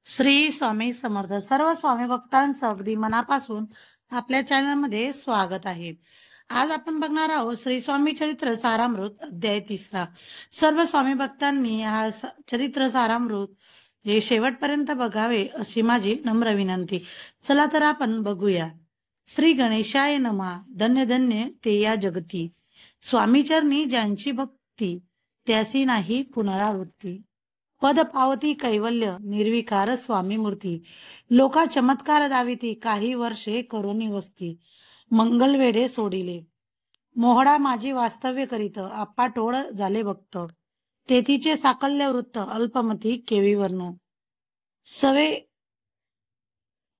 श्री स्वामी समर्थ. सर्व स्वामी भक्तांचं अगदी मनापासून आपल्या चॅनलमध्ये स्वागत आहे. आज आपण बघणार आहोत श्री स्वामी चरित्र सारामृत अध्याय 3. सर्व स्वामी भक्तांनी हा चरित्र सारामृत हे शेवटपर्यंत बघावे अशी माझी नम्र विनंती. चला तर आपण बघूया. श्री गणेशाय नमः. धन्य धन्य ते या जगती, स्वामीचरणी ज्यांची भक्ती, त्यासी नाही पुनरावृत्ती. पद पावती कैवल्य, निर्विकार स्वामी मूर्ती. लोका चमत्कार दाविती, काही वर्षे करोनी वस्ती. मंगल वेडे सोडिले, मोहडा माझी वास्तव्य करीत. आप्पा टोळ झाले भक्त, तेथीचे साकल्य वृत्त. अल्पमती केवी वर्ण, सवे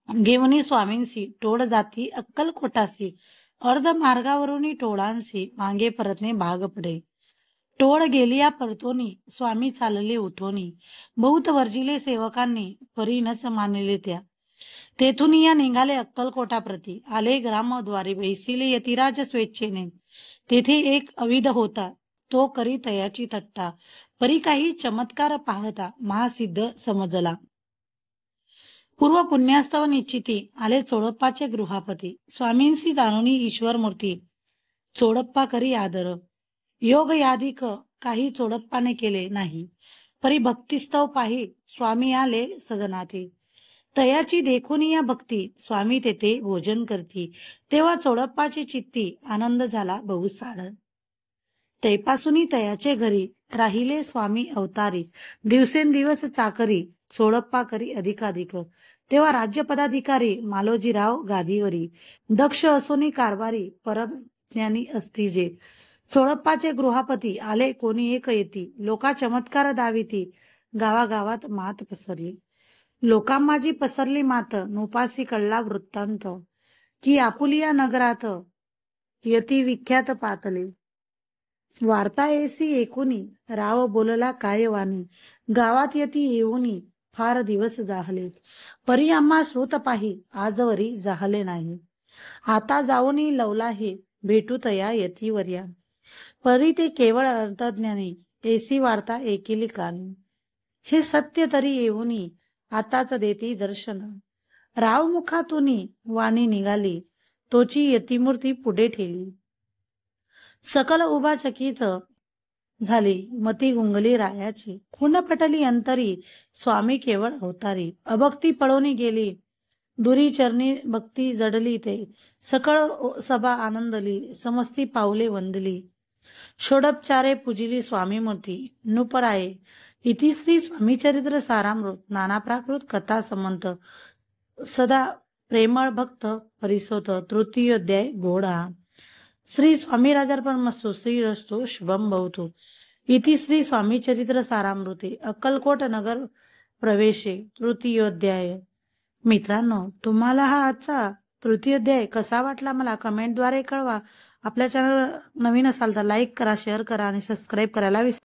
घेऊनी स्वामींसी. टोळ जाती अक्कलकोटासी, अर्ध मार्गावरूनी टोळांसी. मागे परतणे भाग पडे, टोळ गेलिया परतोनी. स्वामी चालले उठोनी, बहुत वर्जिले सेवकांनी. परीनच मानले त्या, तेथून या निघाले अक्कलकोटाप्रती. आले ग्रामद्वारे, बैसिले यतिराज स्वेच्छेने. तेथे एक अविध होता, तो करी तयाची थट्टा. परी काही चमत्कार पाहता, महासिद्ध समजला. पूर्व पुण्यास्तव निश्चिती, आले चोडप्पाचे गृहापती. स्वामींसी जाणूनी ईश्वर मूर्ती, चोडप्पा करी आदर. योग यादिक काही चोडप्पाने केले नाही, परी भक्तिस्तव पाही. स्वामी आले सदनाते, तयाची देखून या भक्ती. स्वामी तेथे भोजन करती, तेव्हा चोडप्पाची चित्ती. आनंद झाला बहुसाड, तैपासूनी तयाचे घरी. राहिले स्वामी अवतारी, दिवसेंदिवस चाकरी. चोडप्पा करी अधिकाधिक, तेव्हा राज्य पदाधिकारी. मालोजीराव गादीवरी, दक्ष असोनी कारभारी. परम ज्ञानी असती जे, चोडप्पाचे गृहापती. आले कोणी एक येती, लोका चमत्कार दाविती. गावागावात मात पसरली, लोकांमाजी पसरली मात. नुपासी कळला वृत्तांत, की आपुलिया नगरात यती विख्यात पातले. वार्ता येसी एकुनी, राव बोलला काय वाणी. गावात यती येऊनी, फार दिवस जाहले. परी आम्हा श्रुत पाही, आजवरी जाहले नाही. आता जाऊनी लवला हे, भेटू तया यतीवर्या. परी ते केवळ अर्थज्ञानी, ऐसी वार्ता ऐकिली कानी. हे सत्य तरी येऊनी, आताच देती दर्शन. राव मुखातूनी वाणी निघाली, तोची यतिमूर्ती पुढे ठेली. सकल उभा चकित झाली, मती गुंगली रायाची. खुण पटली अंतरी, स्वामी केवळ अवतारी. अभक्ती पळोनी गेली, दुरी चरणी भक्ती जडली ते. सकळ सभा आनंदली, समस्ती पावले वंदली. षोडपचारे पूजिली स्वामी मूर्ती. नुपराये इति श्री स्वामी चरित्र सारामृत. नाना प्राकृत कथा समंत, सदा प्रेमळ भक्त परिसोत. तृतीयोध्याय गोडा. श्री स्वामी राजार्पणमस्तु. श्रीरस्तु शुभम भवतु. इति श्री स्वामी चरित्र सारामृते अक्कलकोट नगर प्रवेशे तृतीयोध्याय. मित्रांनो, तुम्हाला हा आजचा तृतीयोध्याय कसा वाटला मला कमेंटद्वारे कळवा. आपल्या चॅनल नवीन असाल तर लाईक करा, शेअर करा आणि सबस्क्राईब करायला विसरू